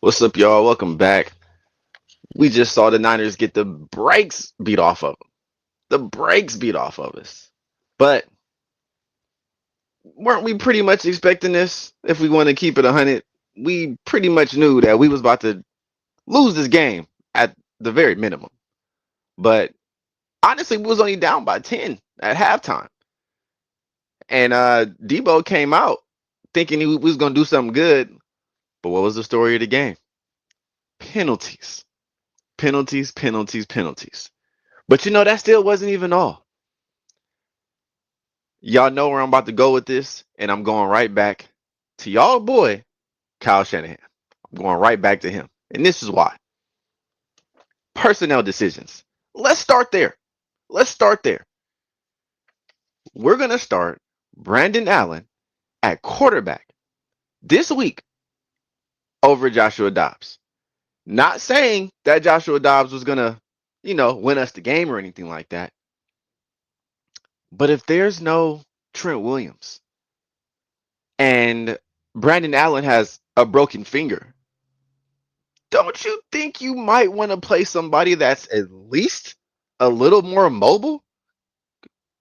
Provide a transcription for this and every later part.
What's up, y'all? Welcome back. We just saw the Niners get the brakes beat off of them. The brakes beat off of us. But weren't we pretty much expecting this? If we want to keep it 100, we pretty much knew that we was about to lose this game at the very minimum. But honestly, we was only down by 10 at halftime. And Debo came out thinking he was going to do something good. But what was the story of the game? Penalties. Penalties, penalties, penalties. But that still wasn't even all. Y'all know where I'm about to go with this, and I'm going right back to y'all boy, Kyle Shanahan. I'm going right back to him. And this is why. Personnel decisions. Let's start there. Let's start there. We're going to start Brandon Allen at quarterback this week over Joshua Dobbs. Not saying that Joshua Dobbs was going to, win us the game or anything like that. But if there's no Trent Williams and Brandon Allen has a broken finger, don't you think you might want to play somebody that's at least a little more mobile?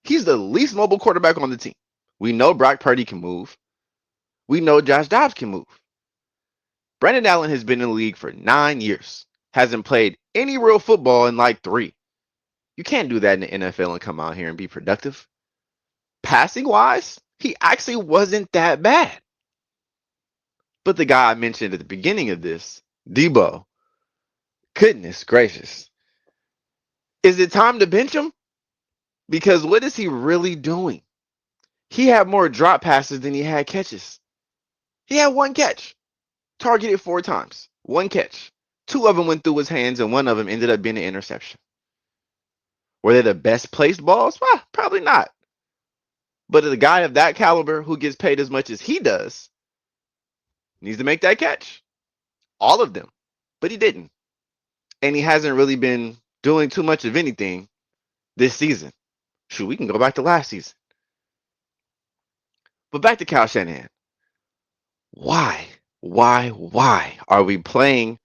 He's the least mobile quarterback on the team. We know Brock Purdy can move. We know Josh Dobbs can move. Brandon Allen has been in the league for 9 years. Hasn't played any real football in like 3. You can't do that in the NFL and come out here and be productive. Passing wise, he actually wasn't that bad. But the guy I mentioned at the beginning of this, Debo, goodness gracious. Is it time to bench him? Because what is he really doing? He had more drop passes than he had catches. He had 1 catch, targeted 4 times, 1 catch. 2 of them went through his hands, and 1 of them ended up being an interception. Were they the best placed balls? Well, probably not. But a guy of that caliber who gets paid as much as he does needs to make that catch. All of them. But he didn't. And he hasn't really been doing too much of anything this season. Shoot, we can go back to last season. But back to Kyle Shanahan. Why are we playing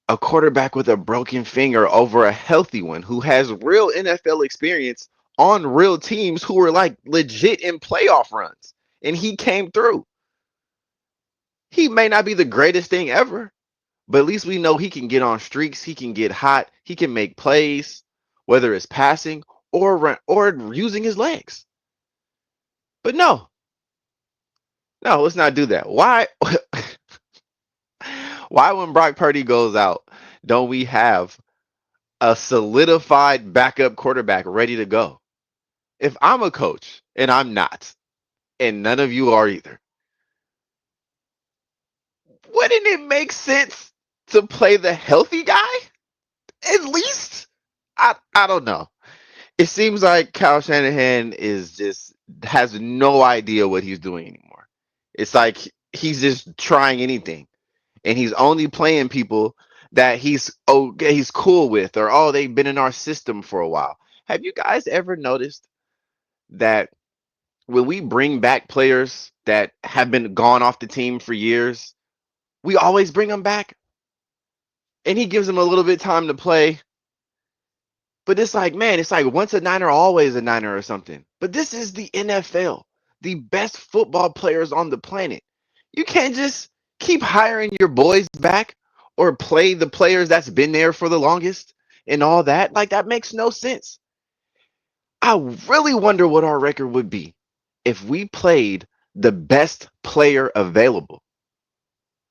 a quarterback with a broken finger over a healthy one who has real NFL experience on real teams who were like legit in playoff runs? And he came through. He may not be the greatest thing ever, but at least we know he can get on streaks. He can get hot. He can make plays, whether it's passing or run or using his legs. But no, let's not do that. Why? Why, when Brock Purdy goes out, don't we have a solidified backup quarterback ready to go? If I'm a coach, and I'm not, and none of you are either, wouldn't it make sense to play the healthy guy? At least? I don't know. It seems like Kyle Shanahan has no idea what he's doing anymore. It's like he's just trying anything. And he's only playing people that he's cool with, or they've been in our system for a while. Have you guys ever noticed that when we bring back players that have been gone off the team for years, we always bring them back, and he gives them a little bit of time to play? But it's like, man, it's like once a Niner, always a Niner or something. But this is the NFL, the best football players on the planet. You can't just keep hiring your boys back or play the players that's been there for the longest and all that. Like, that makes no sense. I really wonder what our record would be if we played the best player available.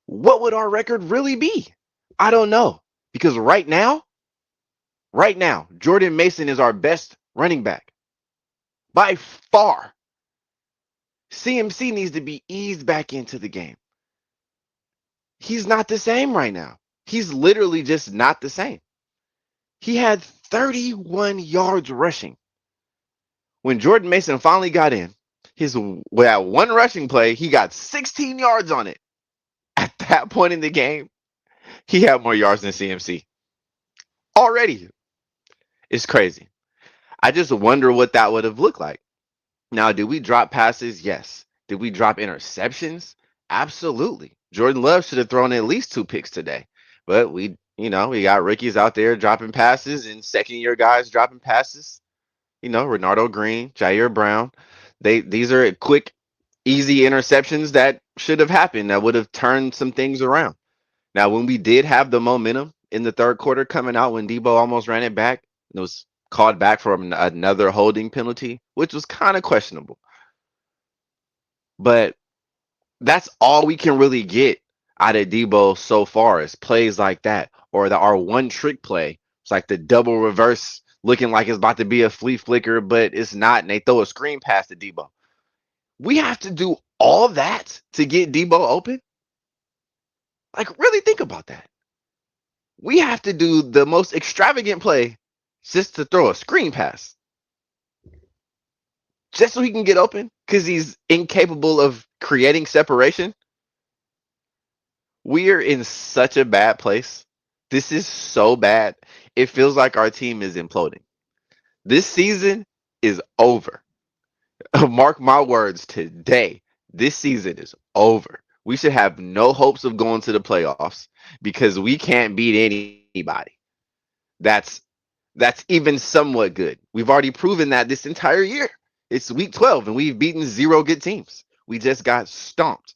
What would our record really be? I don't know. Because right now, Jordan Mason is our best running back by far. CMC needs to be eased back into the game. He's not the same right now. He's literally just not the same. He had 31 yards rushing. When Jordan Mason finally got in, that 1 rushing play, he got 16 yards on it. At that point in the game, he had more yards than CMC. Already. It's crazy. I just wonder what that would have looked like. Now, did we drop passes? Yes. Did we drop interceptions? Absolutely. Jordan Love should have thrown at least 2 picks today. But we got rookies out there dropping passes and second-year guys dropping passes. Renardo Green, Jair Brown. These are quick, easy interceptions that should have happened that would have turned some things around. Now, when we did have the momentum in the third quarter coming out, when Debo almost ran it back, it was called back for another holding penalty, which was kind of questionable. But that's all we can really get out of Debo so far is plays like that, or our one trick play. It's like the double reverse, looking like it's about to be a flea flicker, but it's not, and they throw a screen pass to Debo. We have to do all that to get Debo open. Like, really think about that. We have to do the most extravagant play just to throw a screen pass, just so he can get open because he's incapable of creating separation. We're in such a bad place. This is so bad. It feels like our team is imploding. This season is over. Mark my words today. This season is over. We should have no hopes of going to the playoffs because we can't beat anybody. That's that's even somewhat good. We've already proven that this entire year. It's week 12 and we've beaten 0 good teams. We just got stomped.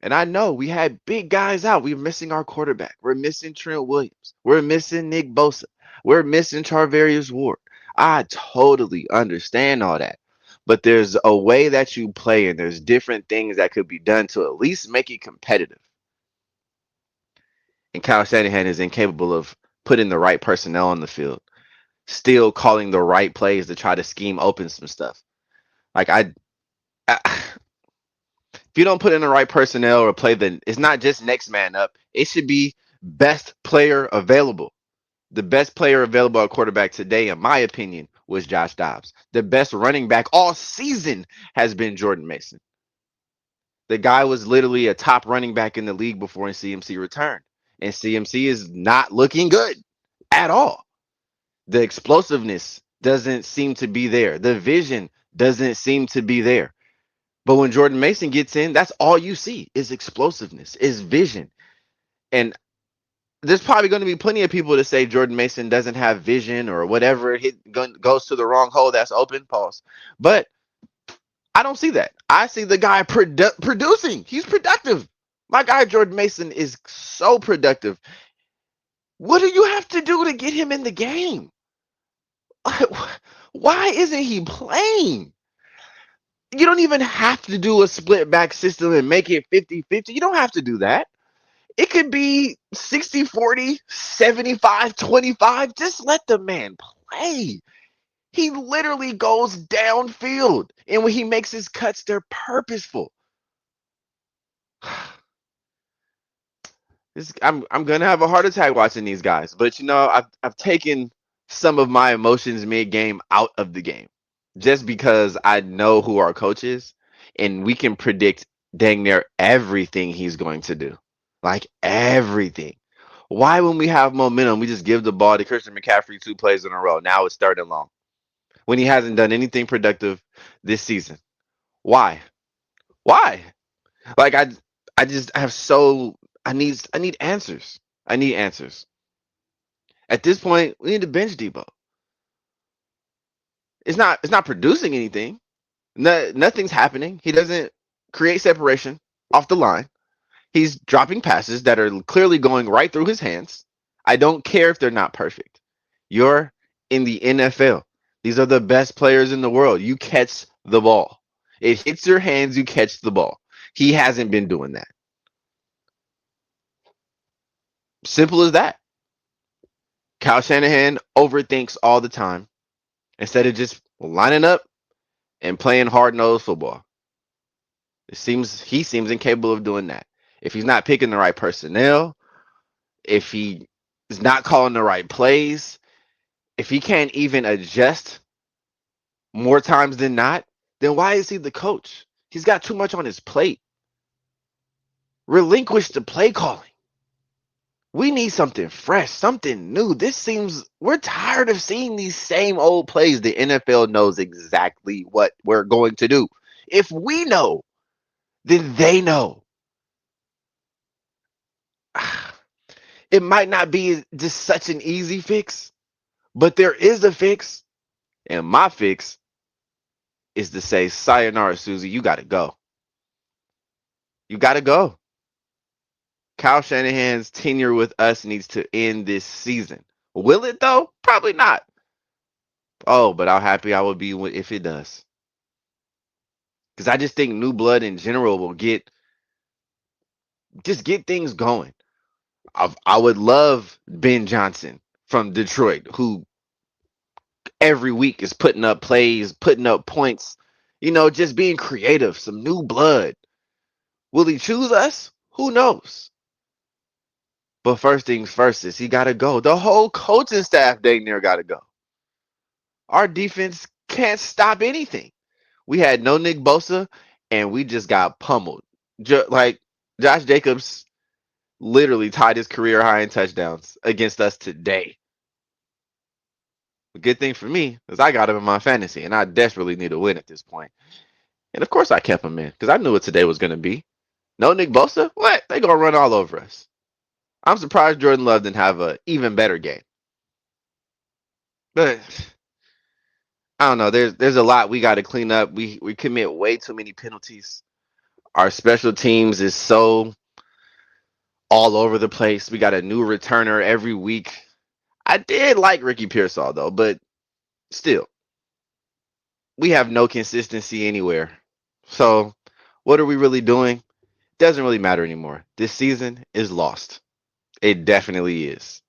And I know we had big guys out. We're missing our quarterback. We're missing Trent Williams. We're missing Nick Bosa. We're missing Charvarius Ward. I totally understand all that. But there's a way that you play, and there's different things that could be done to at least make it competitive. And Kyle Shanahan is incapable of putting the right personnel on the field, still calling the right plays to try to scheme open some stuff. Like I if you don't put in the right personnel or play it's not just next man up. It should be best player available. The best player available at quarterback today, in my opinion, was Josh Dobbs. The best running back all season has been Jordan Mason. The guy was literally a top running back in the league before CMC returned. And CMC is not looking good at all. The explosiveness doesn't seem to be there. The vision doesn't seem to be there. But when Jordan Mason gets in, that's all you see is explosiveness, is vision. And there's probably going to be plenty of people to say Jordan Mason doesn't have vision or whatever. Goes to the wrong hole that's open. Pause. But I don't see that. I see the guy producing. He's productive. My guy Jordan Mason is so productive. What do you have to do to get him in the game? Why isn't he playing? You don't even have to do a split back system and make it 50-50. You don't have to do that. It could be 60-40, 75-25. Just let the man play. He literally goes downfield. And when he makes his cuts, they're purposeful. I'm gonna have a heart attack watching these guys. But I've taken some of my emotions mid-game out of the game. Just because I know who our coach is, and we can predict dang near everything he's going to do. Like everything. Why, when we have momentum, we just give the ball to Christian McCaffrey 2 plays in a row? Now it's 3rd and long. When he hasn't done anything productive this season. Why? Why? Like I just have I need answers. I need answers. At this point, we need to bench Debo. It's not producing anything. Nothing's happening. He doesn't create separation off the line. He's dropping passes that are clearly going right through his hands. I don't care if they're not perfect. You're in the NFL. These are the best players in the world. You catch the ball. It hits your hands, you catch the ball. He hasn't been doing that. Simple as that. Kyle Shanahan overthinks all the time instead of just lining up and playing hard-nosed football. He seems incapable of doing that. If he's not picking the right personnel, if he is not calling the right plays, if he can't even adjust more times than not, then why is he the coach? He's got too much on his plate. Relinquish the play calling. We need something fresh, something new. We're tired of seeing these same old plays. The NFL knows exactly what we're going to do. If we know, then they know. It might not be just such an easy fix, but there is a fix. And my fix is to say, sayonara, Susie, you got to go. You got to go. Kyle Shanahan's tenure with us needs to end this season. Will it, though? Probably not. Oh, but how happy I would be if it does. Because I just think new blood in general will get things going. I would love Ben Johnson from Detroit, who every week is putting up plays, putting up points, just being creative, some new blood. Will he choose us? Who knows? But first things first is he got to go. The whole coaching staff dang near got to go. Our defense can't stop anything. We had no Nick Bosa, and we just got pummeled. Like Josh Jacobs literally tied his career high in touchdowns against us today. The good thing for me is I got him in my fantasy, and I desperately need a win at this point. And of course, I kept him in because I knew what today was going to be. No Nick Bosa? What? They gonna run all over us. I'm surprised Jordan Love didn't have an even better game. But I don't know. There's a lot we got to clean up. We commit way too many penalties. Our special teams is so all over the place. We got a new returner every week. I did like Ricky Pearsall though, but still, we have no consistency anywhere. So, what are we really doing? Doesn't really matter anymore. This season is lost. It definitely is.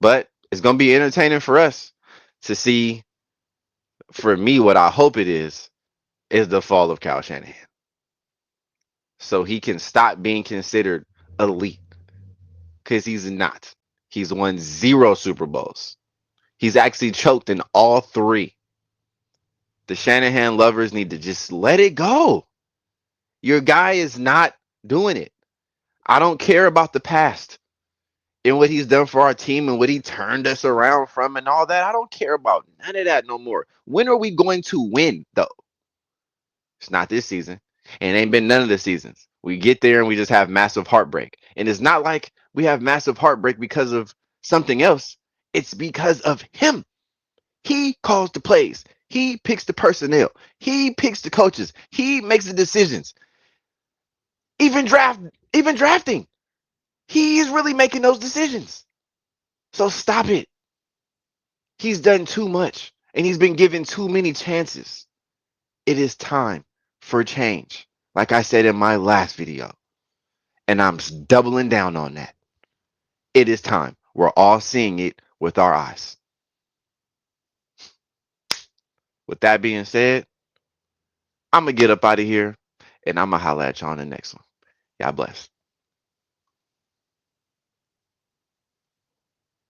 But it's going to be entertaining for us to see, for me, what I hope it is the fall of Kyle Shanahan. So he can stop being considered elite because he's not. He's won 0 Super Bowls. He's actually choked in all 3. The Shanahan lovers need to just let it go. Your guy is not doing it. I don't care about the past and what he's done for our team and what he turned us around from and all that. I don't care about none of that no more. When are we going to win, though? It's not this season. And it ain't been none of the seasons. We get there and we just have massive heartbreak. And it's not like we have massive heartbreak because of something else. It's because of him. He calls the plays. He picks the personnel. He picks the coaches. He makes the decisions. Even drafting. He is really making those decisions. So stop it. He's done too much and he's been given too many chances. It is time for change. Like I said in my last video, and I'm doubling down on that. It is time. We're all seeing it with our eyes. With that being said, I'm going to get up out of here and I'm going to holla at y'all on the next one. God bless.